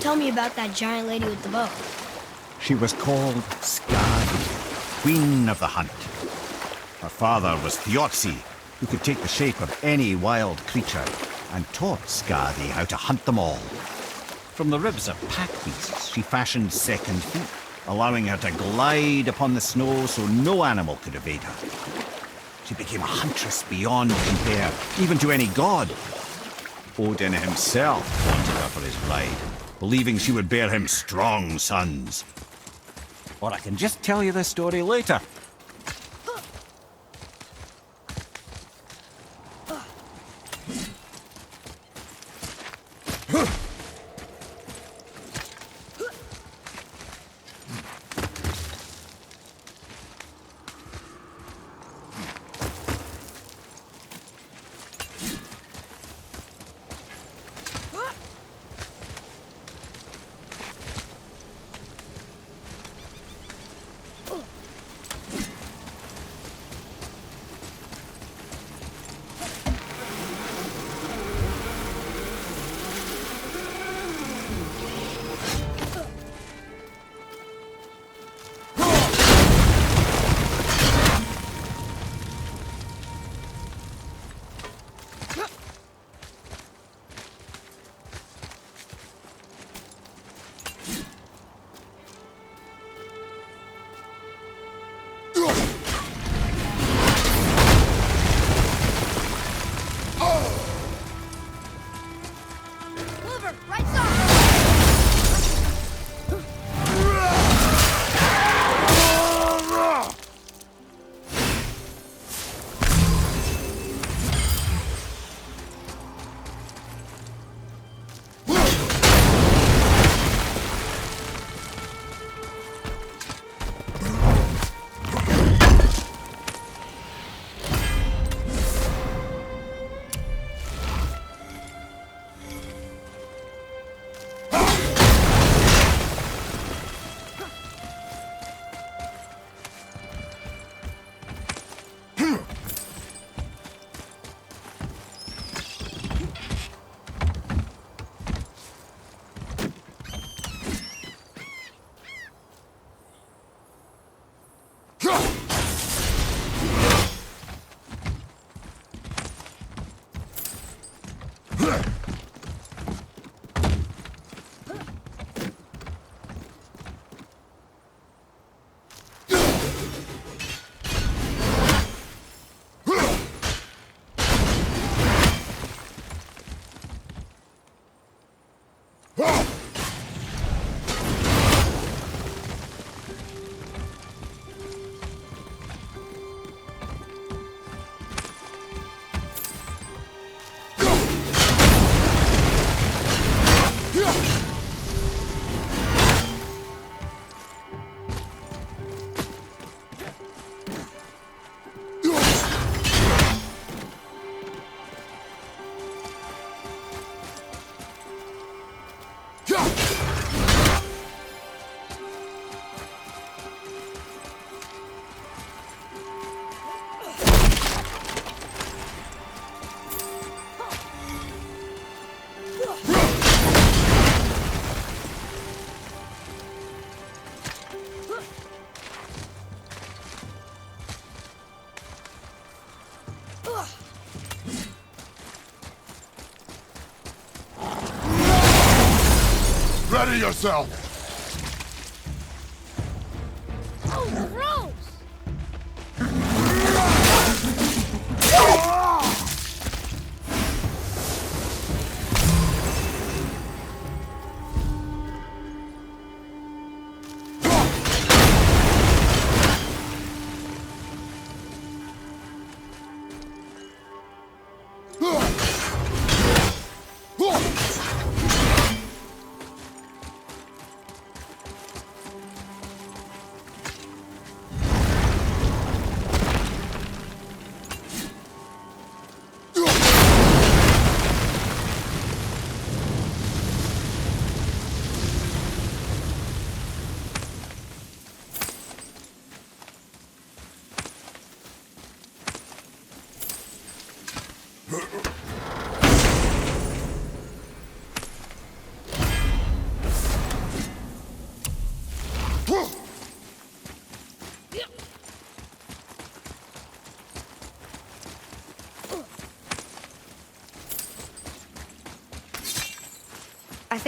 tell me about that giant lady with the bow. She was called Skadi, Queen of the Hunt. Her father was Thiotzi, who could take the shape of any wild creature, and taught Skadi how to hunt them all. From the ribs of pack beasts, she fashioned second feet, allowing her to glide upon the snow so no animal could evade her. She became a huntress beyond compare, even to any god. Odin himself wanted her for his bride, believing she would bear him strong sons. Or I can just tell you this story later. Ready yourself! Oh, gross!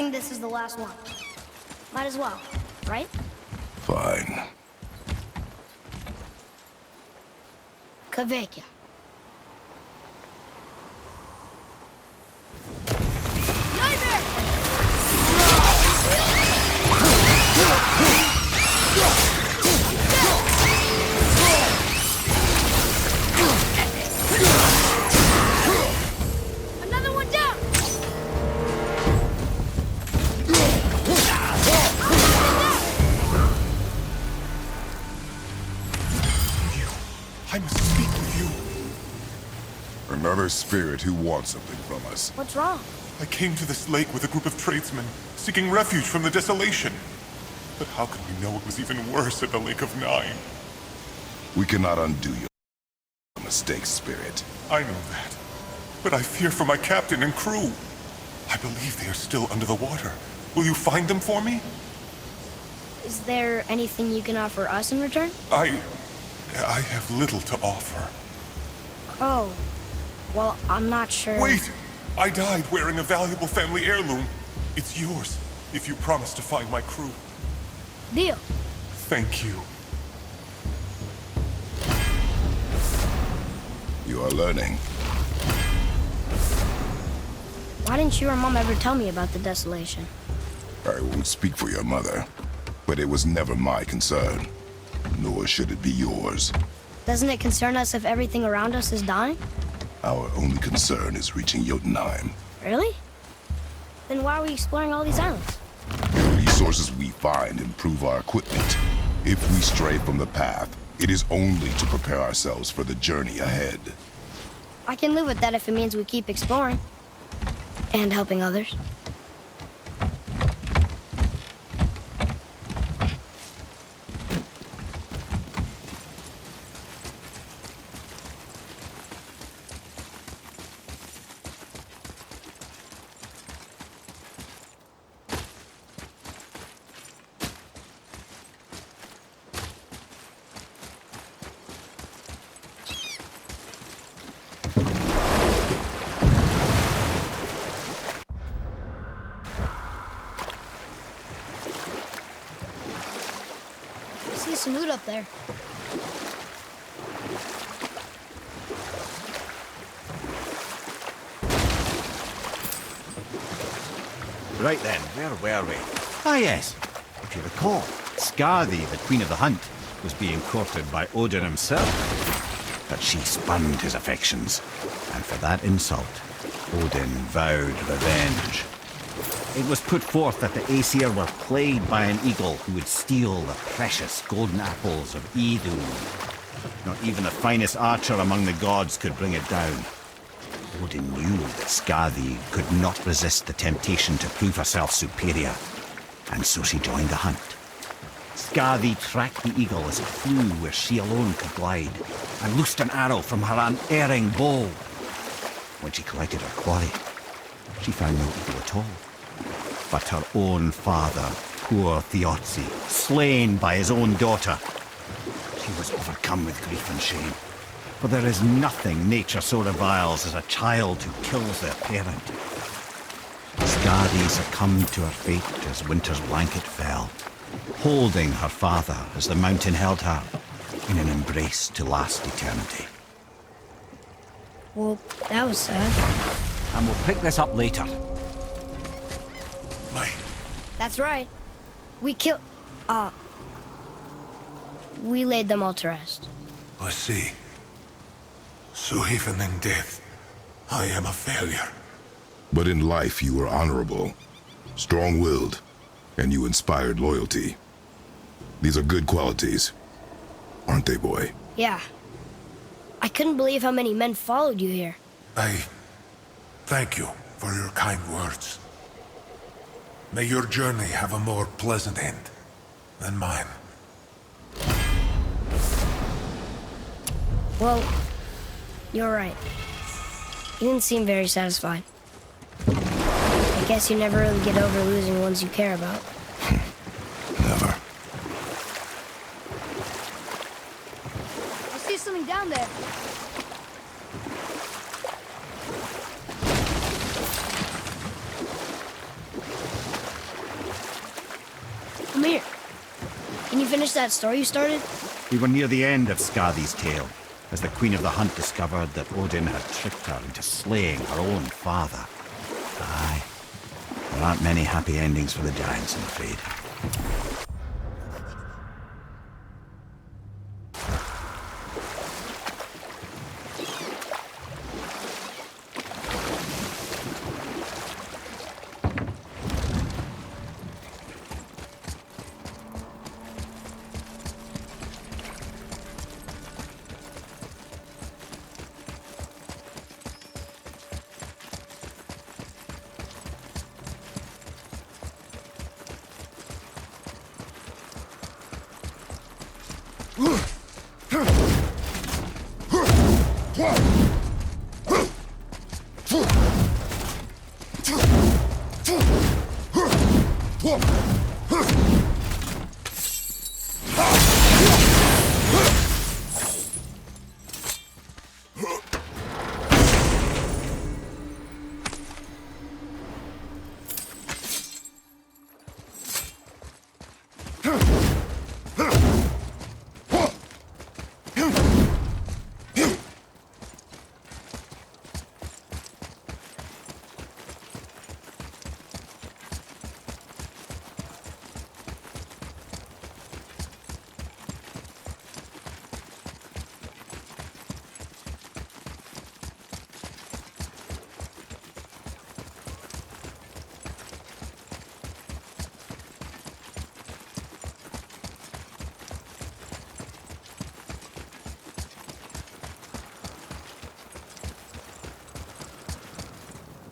think this is the last one. Might as well, right? Fine. Kavekya. Another one down! I must speak with you. Another spirit who wants something from us. What's wrong? I came to this lake with a group of tradesmen, seeking refuge from the desolation. But how could we know it was even worse at the Lake of Nine? We cannot undo your mistakes, spirit. I know that. But I fear for my captain and crew. I believe they are still under the water. Will you find them for me? Is there anything you can offer us in return? I have little to offer. Oh. Well, I'm not sure. Wait! I died wearing a valuable family heirloom. It's yours, if you promise to find my crew. Deal. Thank you. You are learning. Why didn't you or Mom ever tell me about the desolation? I won't speak for your mother, but it was never my concern. Nor should it be yours. Doesn't it concern us if everything around us is dying? Our only concern is reaching Jotunheim. Really? Then why are we exploring all these islands? The resources we find improve our equipment. If we stray from the path, it is only to prepare ourselves for the journey ahead. I can live with that if it means we keep exploring. And helping others. I see some loot up there. Right then, where were we? Ah yes, if you recall, Skadi, the Queen of the Hunt, was being courted by Odin himself. But she spurned his affections, and for that insult, Odin vowed revenge. It was put forth that the Aesir were plagued by an eagle who would steal the precious golden apples of Idun. Not even the finest archer among the gods could bring it down. Odin knew that Skadi could not resist the temptation to prove herself superior, and so she joined the hunt. Skadi tracked the eagle as it flew where she alone could glide, and loosed an arrow from her unerring bow. When she collected her quarry, she found no eagle at all, but her own father, poor Thiotzi, slain by his own daughter. She was overcome with grief and shame, for there is nothing nature so reviles as a child who kills their parent. Skadi succumbed to her fate as winter's blanket fell, holding her father as the mountain held her in an embrace to last eternity. Well, that was sad. And we'll pick this up later. That's right. We killed... we laid them all to rest. I see. So even in death, I am a failure. But in life you were honorable, strong-willed, and you inspired loyalty. These are good qualities, aren't they, boy? Yeah. I couldn't believe how many men followed you here. I thank you for your kind words. May your journey have a more pleasant end than mine. Well, you're right. You didn't seem very satisfied. I guess you never really get over losing ones you care about. Never. I see something down there. finish that story you started? We were near the end of Skadi's tale, as the Queen of the Hunt discovered that Odin had tricked her into slaying her own father. Aye. There aren't many happy endings for the giants, I'm afraid.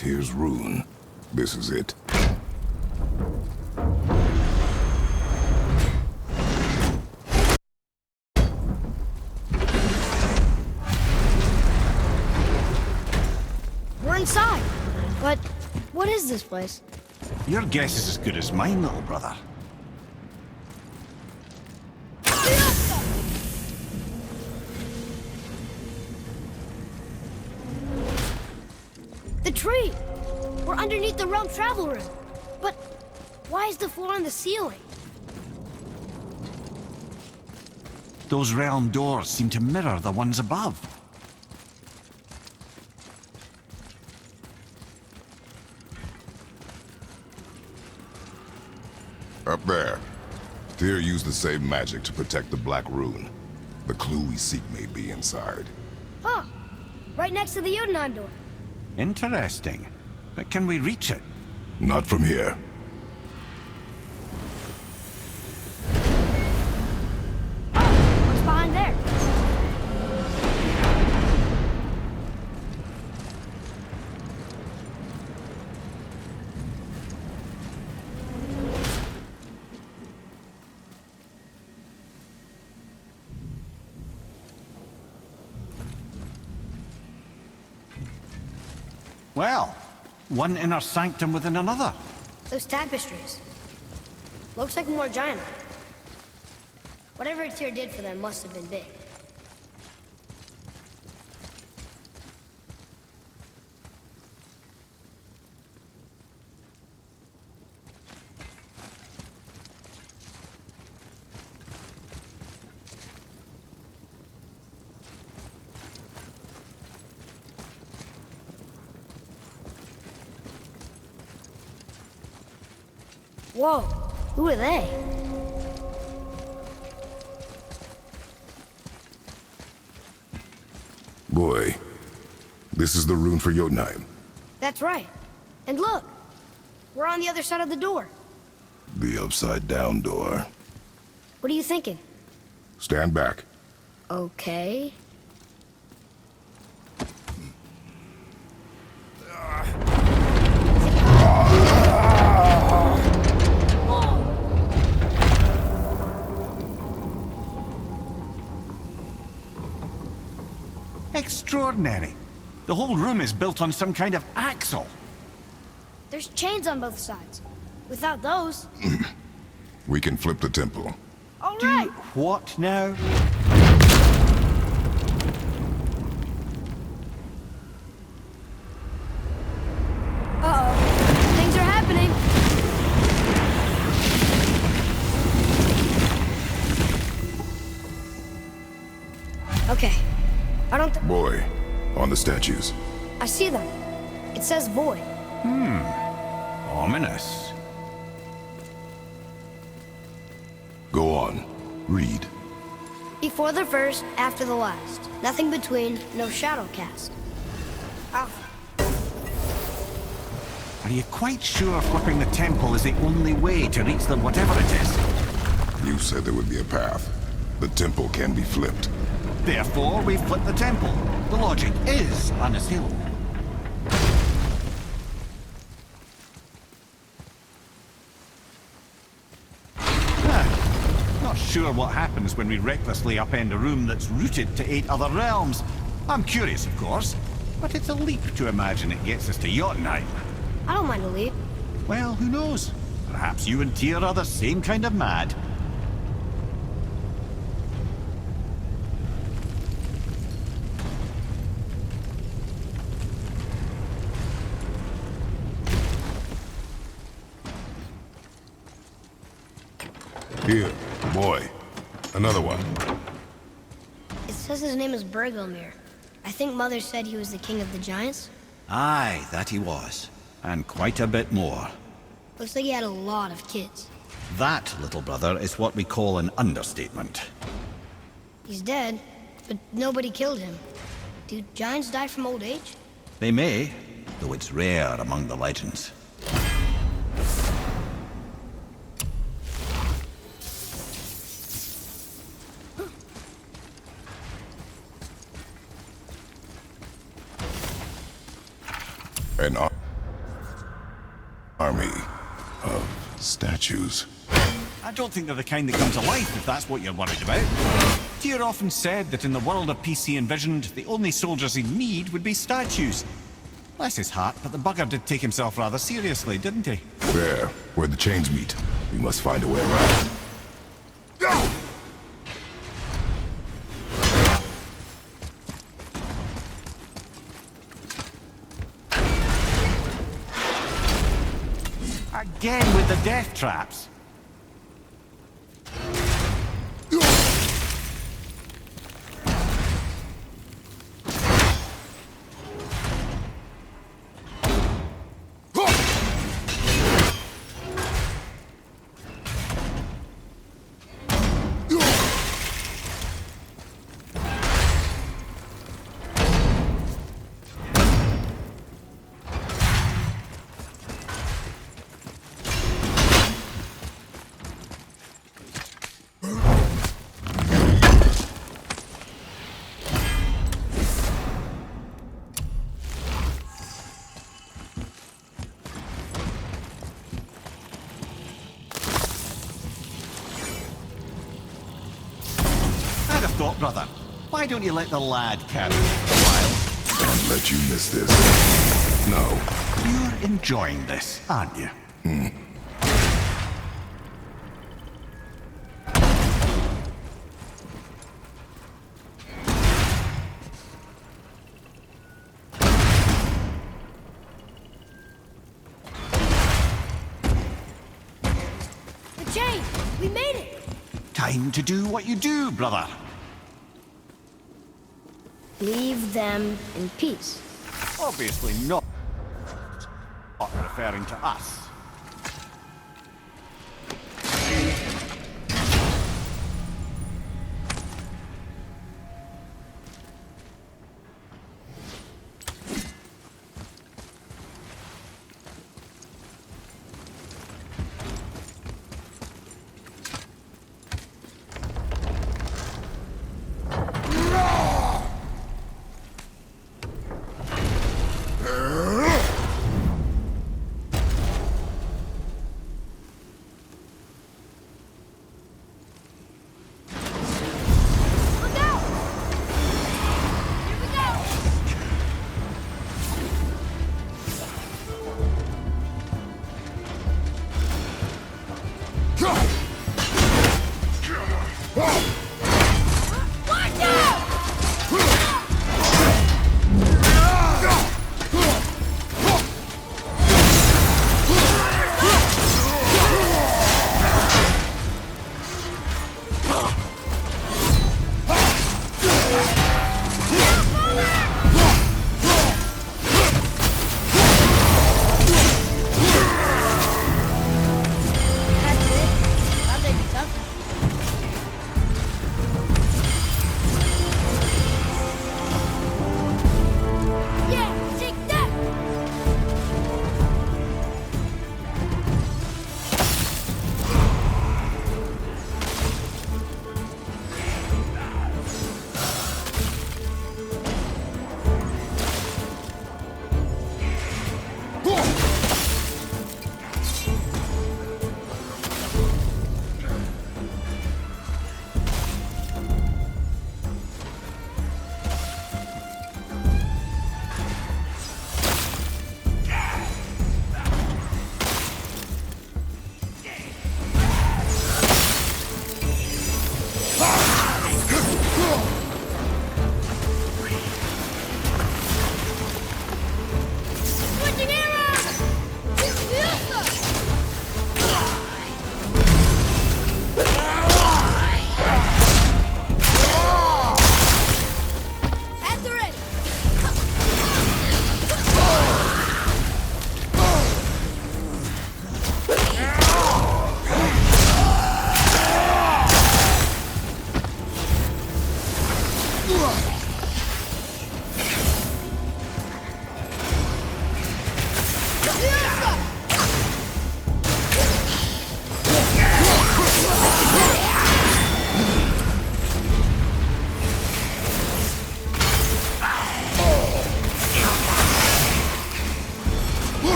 Here's Rune. This is it. We're inside. But what is this place? Your guess is as good as mine, little brother. The tree! We're underneath the realm travel room. But why is the floor on the ceiling? Those realm doors seem to mirror the ones above. Up there. Tyr used the same magic to protect the Black Rune. The clue we seek may be inside. Huh. Right next to the Jotunheim door. Interesting. But can we reach it? Not from here. What's behind there? Well, one inner sanctum within another. Those tapestries. Looks like more giant. Whatever Tyr did for them must have been big. Whoa, who are they? Boy, this is the rune for Jotunheim. That's right. And look, we're on the other side of the door. The upside-down door. What are you thinking? Stand back. Okay. Extraordinary. The whole room is built on some kind of axle. There's chains on both sides. Without those... We can flip the temple. All right. What now? Uh-oh. Things are happening. Okay. I don't th- Boy, on the statues. I see them. It says void. Ominous. Go on. Read. Before the first, after the last. Nothing between, no shadow cast. Alpha. Are you quite sure flipping the temple is the only way to reach them, whatever it is? You said there would be a path. The temple can be flipped. Therefore, we flip the temple. The logic is unassailable. Not sure what happens when we recklessly upend a room that's rooted to 8 other realms. I'm curious, of course, but it's a leap to imagine it gets us to Jotunheim. I don't mind a leap. Well, who knows? Perhaps you and Tyr are the same kind of mad. Here, boy. Another one. It says his name is Bergelmir. I think Mother said he was the king of the giants. Aye, that he was. And quite a bit more. Looks like he had a lot of kids. That, little brother, is what we call an understatement. He's dead, but nobody killed him. Do giants die from old age? They may, though it's rare among the legends. An army of statues. I don't think they're the kind that come to life, if that's what you're worried about. Tyr often said that in the world of peace he envisioned, the only soldiers he'd need would be statues. Bless his heart, but the bugger did take himself rather seriously, didn't he? There, where the chains meet. We must find a way around. Again with the death traps. Thought, brother. Why don't you let the lad carry it for a while? Can't let you miss this. No. You're enjoying this, aren't you? The chain! We made it! Time to do what you do, brother. Leave them in peace. Obviously not referring to us.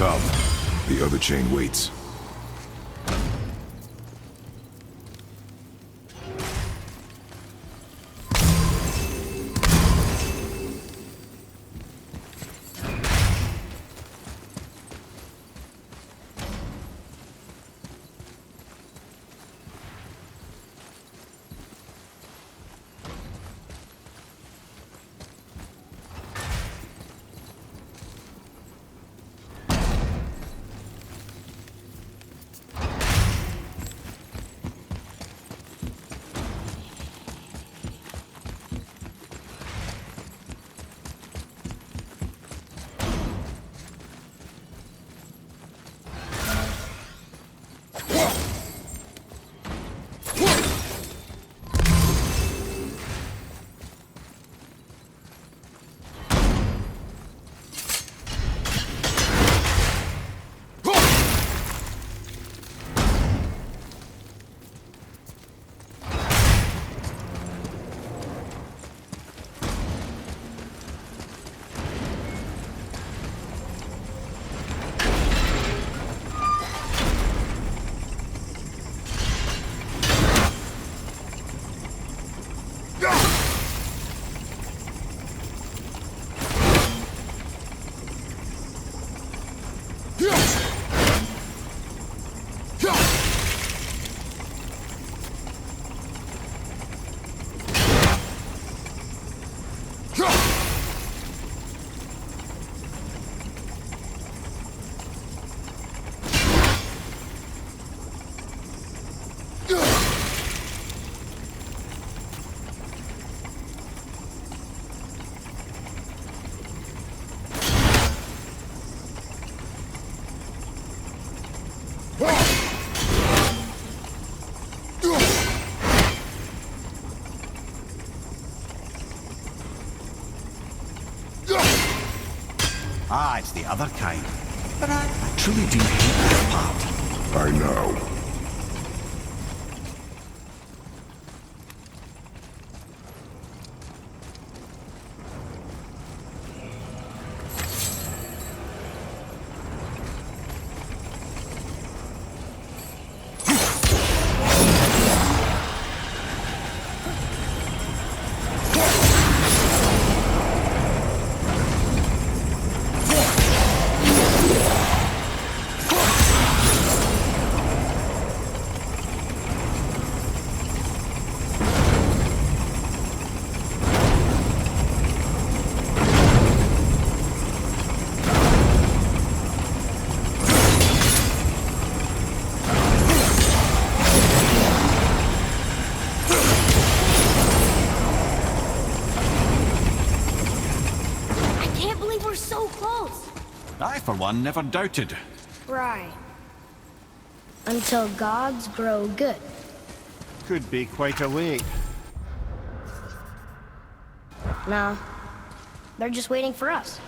job. The other chain waits. Ah, it's the other kind. But I truly do hate this part. I know. I, for one, never doubted. Right. Until gods grow good. Could be quite a wait. No. They're just waiting for us.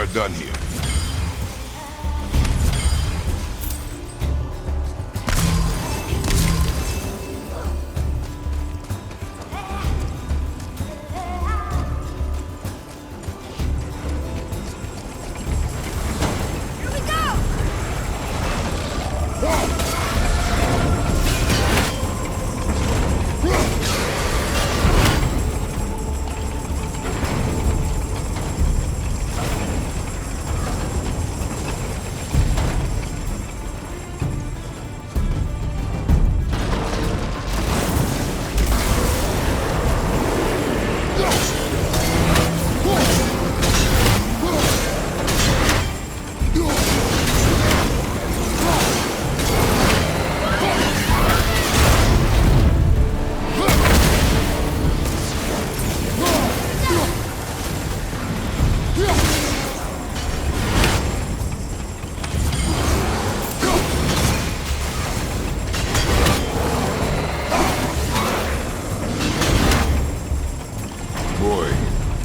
are done here.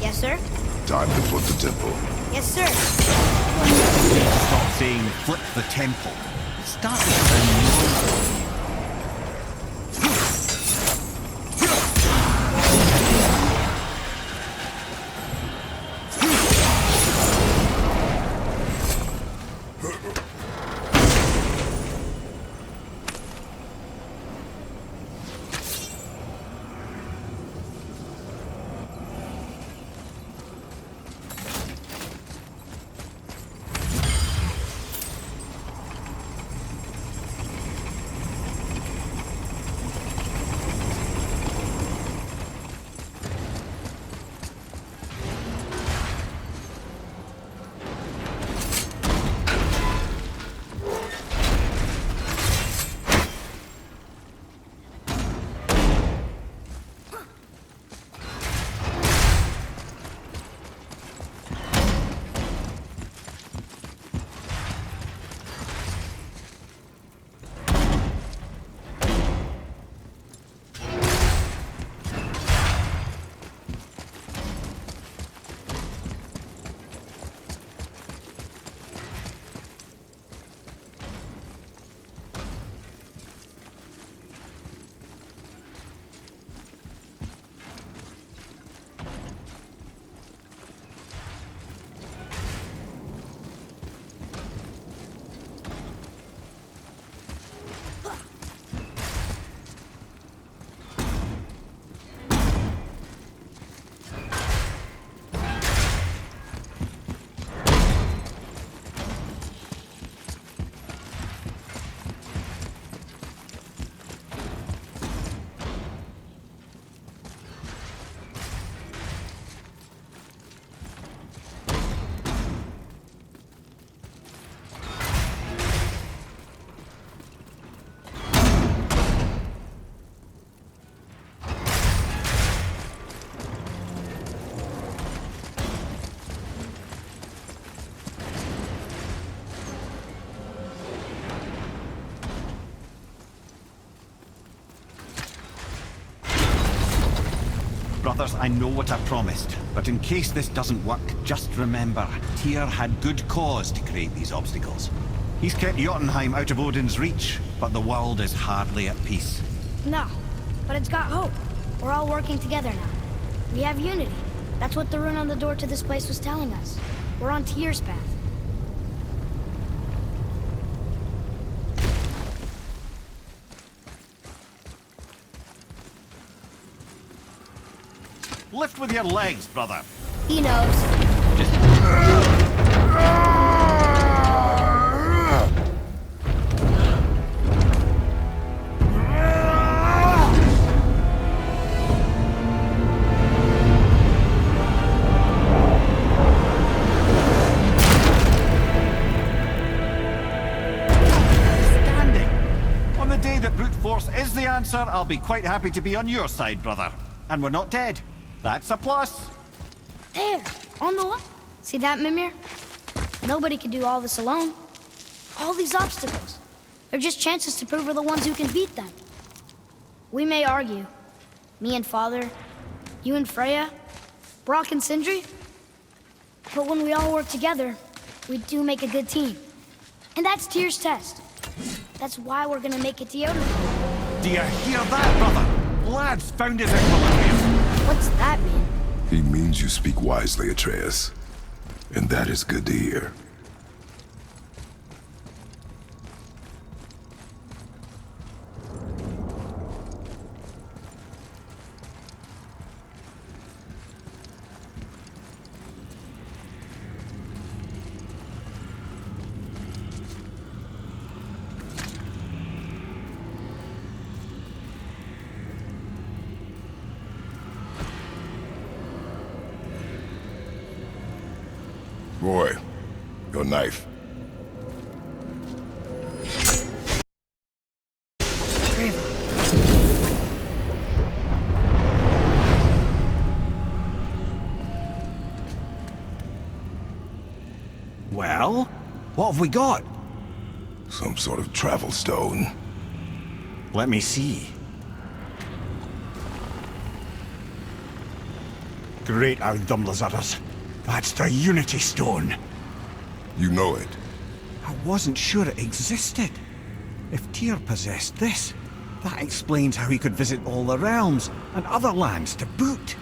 Yes, sir? Time to flip the temple. Yes, sir. Stop saying flip the temple. Start with the Brothers, I know what I promised, but in case this doesn't work, just remember, Tyr had good cause to create these obstacles. He's kept Jotunheim out of Odin's reach, but the world is hardly at peace. No, but it's got hope. We're all working together now. We have unity. That's what the rune on the door to this place was telling us. We're on Tyr's path. Lift with your legs, brother. He knows. Standing. On the day that brute force is the answer, I'll be quite happy to be on your side, brother. And we're not dead. That's a plus. There, on the wall. See that, Mimir? Nobody can do all this alone. All these obstacles. They're just chances to prove we're the ones who can beat them. We may argue. Me and Father, you and Freya, Brock and Sindri. But when we all work together, we do make a good team. And that's Tyr's test. That's why we're gonna make it to Yoda. Do you hear that, brother? Lad's found his equilibrium. What's that mean? He means you speak wisely, Atreus. And that is good to hear. Boy, your knife. Well, what have we got? Some sort of travel stone. Let me see. Great Outdumblers. That's the Unity Stone. You know it. I wasn't sure it existed. If Tyr possessed this, that explains how he could visit all the realms and other lands to boot.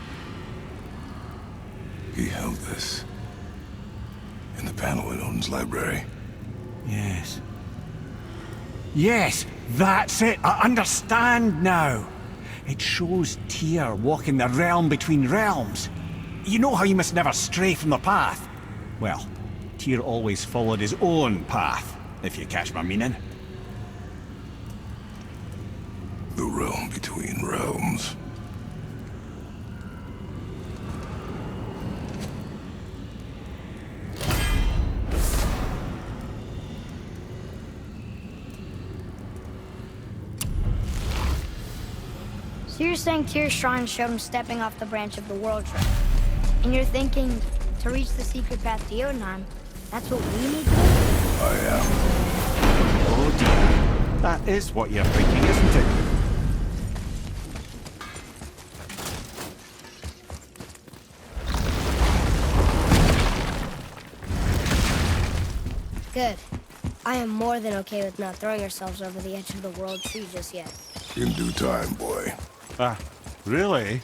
He held this in the panel in Odin's library. Yes. Yes, that's it. I understand now. It shows Tyr walking the realm between realms. You know how you must never stray from the path? Well, Tyr always followed his own path, if you catch my meaning. The realm between realms. So you're saying Tyr's shrine showed him stepping off the branch of the world tree. And you're thinking, to reach the secret path to Jotunheim, that's what we need to do? I am. Oh dear. That is what you're thinking, isn't it? Good. I am more than okay with not throwing ourselves over the edge of the world tree just yet. In due time, boy. Really?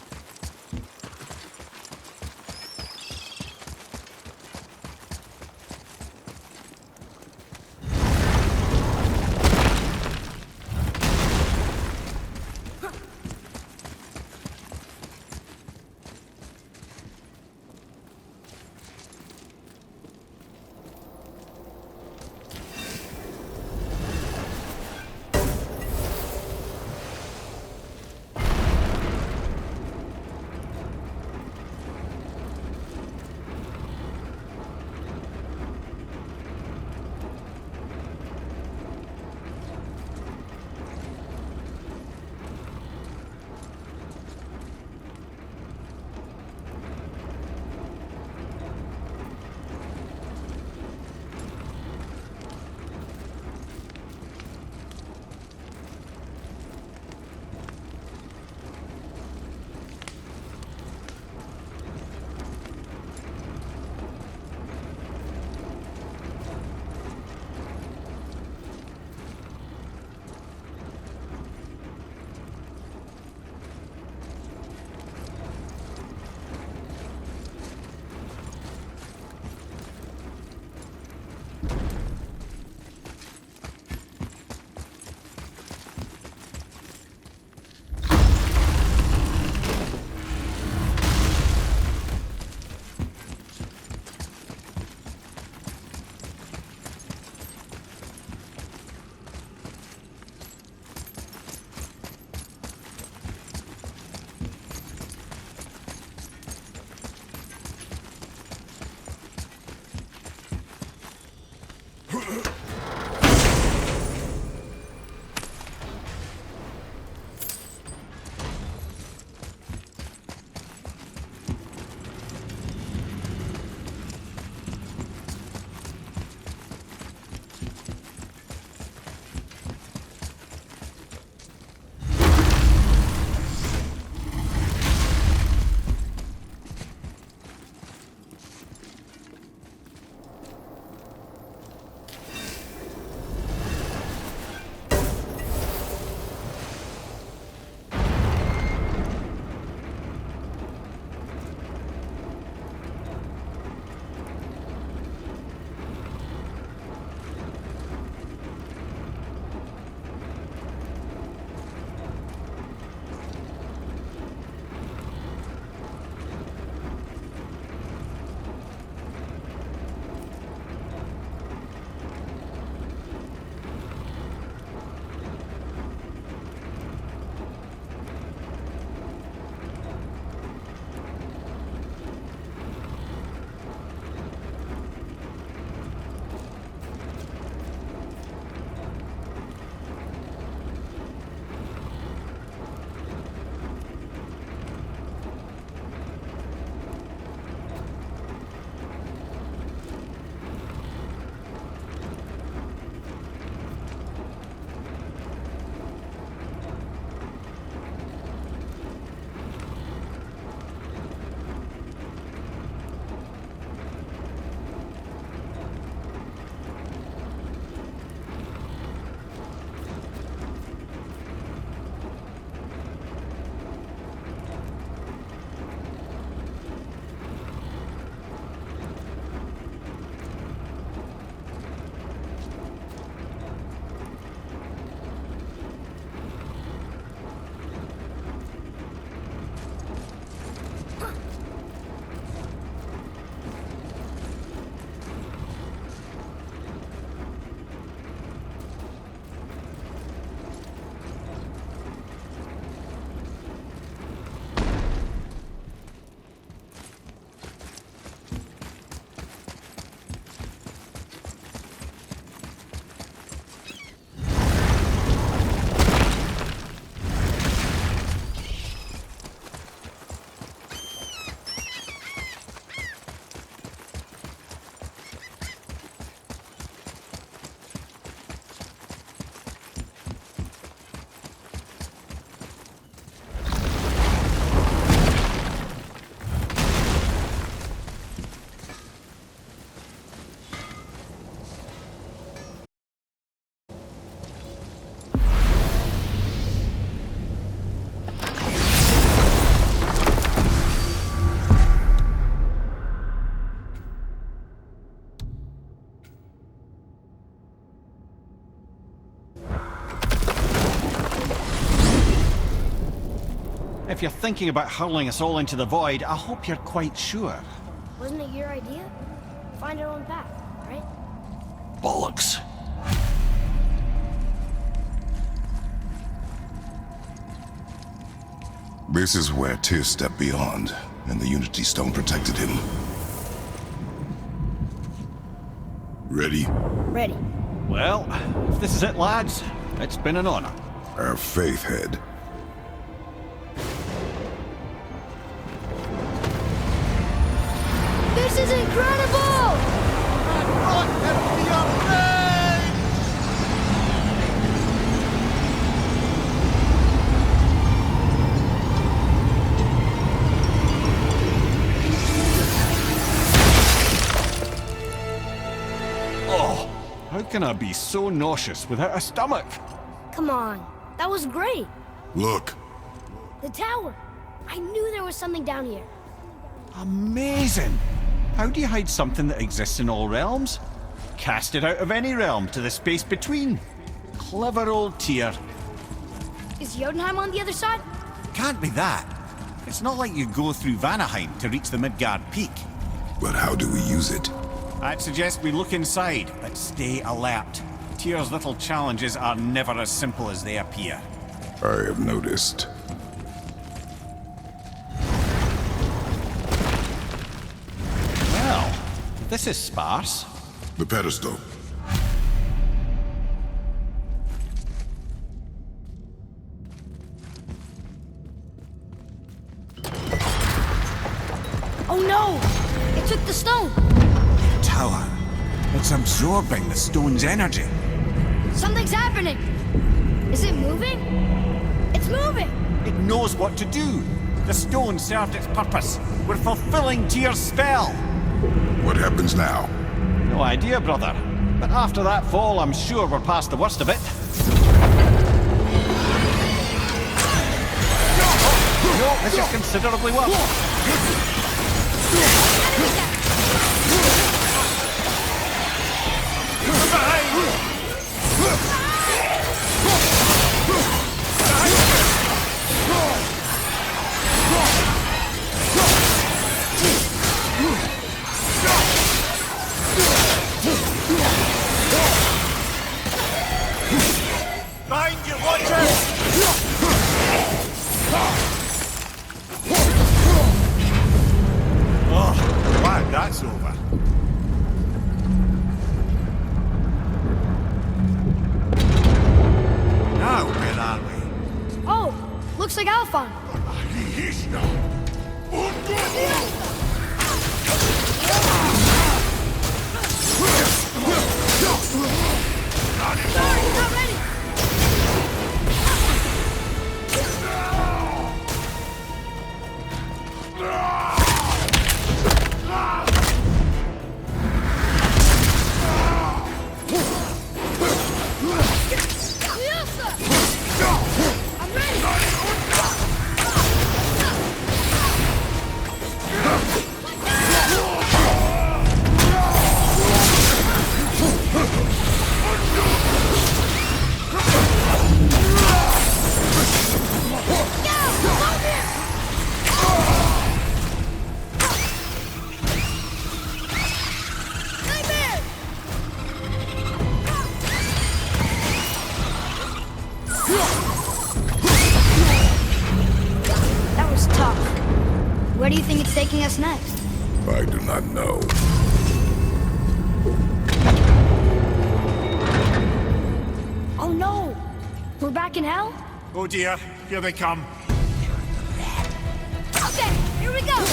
If you're thinking about hurling us all into the void, I hope you're quite sure. Wasn't it your idea? Find our own path, right? Bollocks. This is where Tyr stepped beyond, and the Unity Stone protected him. Ready? Ready. Well, if this is it, lads, it's been an honor. Our faith head. This is incredible! Oh, how can I be so nauseous without a stomach? Come on, that was great. Look. The tower. I knew there was something down here. Amazing! How do you hide something that exists in all realms? Cast it out of any realm to the space between. Clever old Tyr. Is Jotunheim on the other side? Can't be that. It's not like you go through Vanaheim to reach the Midgard Peak. But how do we use it? I'd suggest we look inside, but stay alert. Tyr's little challenges are never as simple as they appear. I have noticed. Well, this is sparse. The pedestal. Oh no! It took the stone! Tower. It's absorbing the stone's energy. Something's happening! Is it moving? It's moving! It knows what to do. The stone served its purpose. We're fulfilling Tyr's spell. What happens now? No idea, brother. But after that fall, I'm sure we're past the worst of it. No, this is considerably worse. Behind you, watch out! Oh, glad that's over. Now, where are we? Oh, looks like Alphon. Sorry, not ready! I'm That was tough. Where do you think it's taking us next? I do not know. Oh no! We're back in hell? Oh dear, here they come. Okay, here we go!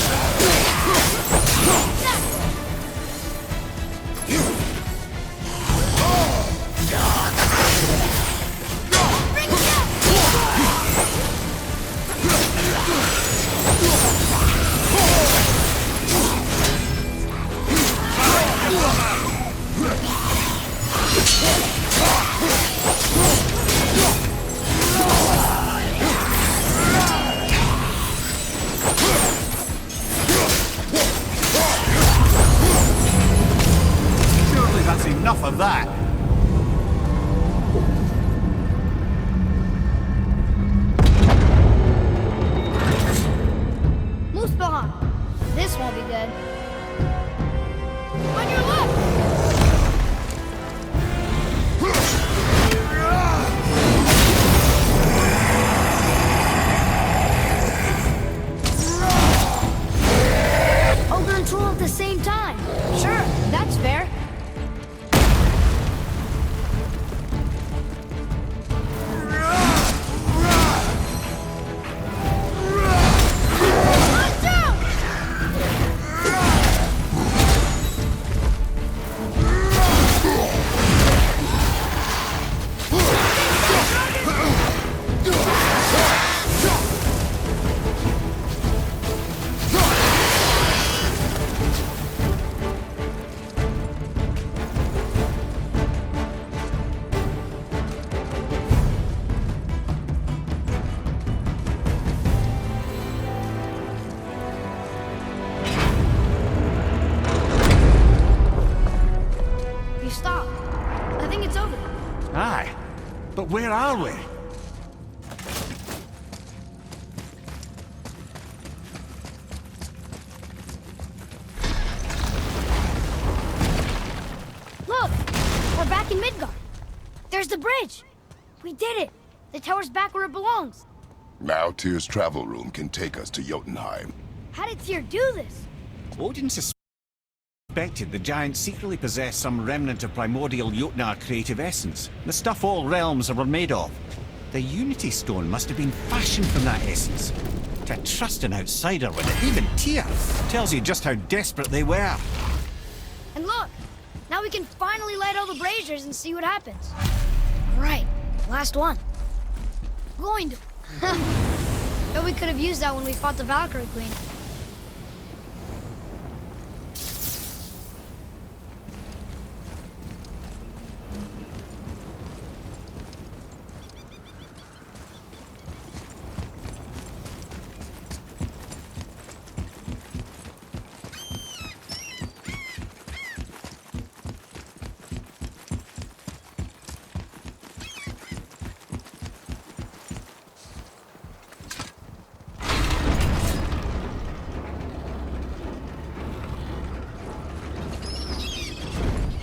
Bring it down! Surely that's enough of that. But where are we? Look! We're back in Midgard. There's the bridge. We did it. The tower's back where it belongs. Now Tyr's travel room can take us to Jotunheim. How did Tyr do this? Odin suspected the giants secretly possessed some remnant of primordial Jotnar creative essence, the stuff all realms were made of. The Unity Stone must have been fashioned from that essence. To trust an outsider with it, even Tyr, tells you just how desperate they were. And look! Now we can finally light all the braziers and see what happens. Right. Last one. Going to... Bet we could have used that when we fought the Valkyrie Queen.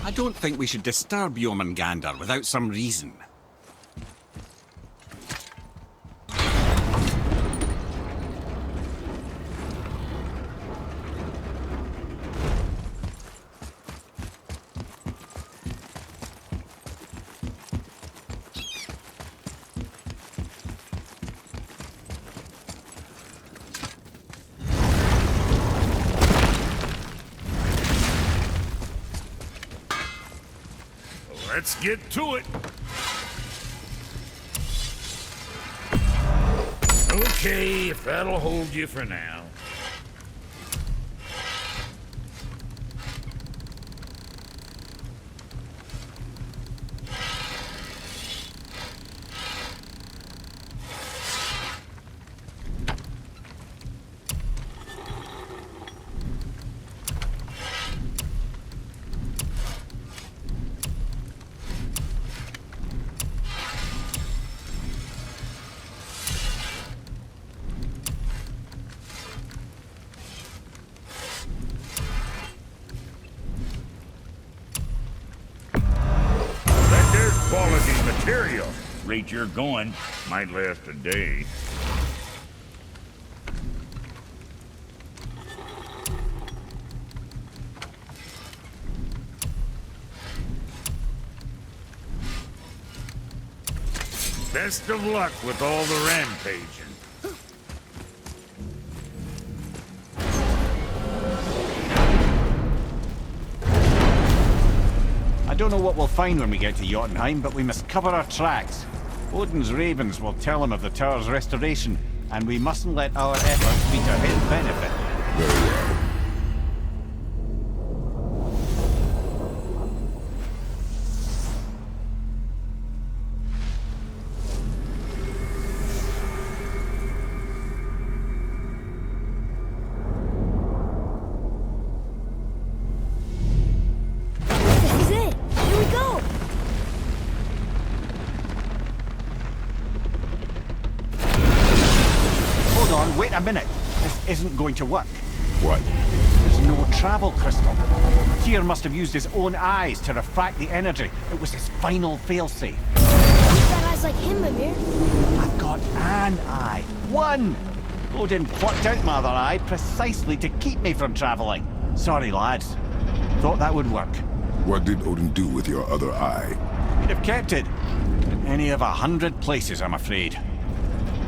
I don't think we should disturb Jormungandr without some reason. Let's get to it. Okay, if that'll hold you for now. Quality material. Rate you're going. Might last a day. Best of luck with all the rampaging. I don't know what we'll find when we get to Jotunheim, but we must cover our tracks. Odin's ravens will tell him of the tower's restoration, and we mustn't let our efforts be to his benefit. Very well. Wait a minute. This isn't going to work. What? There's no travel crystal. Tyr must have used his own eyes to refract the energy. It was his final failsafe. You've got eyes like him, Mimir. I've got an eye. One! Odin plucked out my other eye precisely to keep me from traveling. Sorry, lads. Thought that would work. What did Odin do with your other eye? He'd have kept it. In any of 100 places, I'm afraid.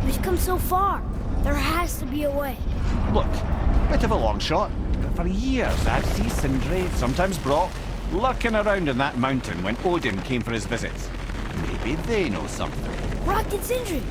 We've come so far. There has to be a way. Look, bit of a long shot, but for years I'd see Sindri, sometimes Brock, lurking around in that mountain when Odin came for his visits. Maybe they know something. Brock and Sindri.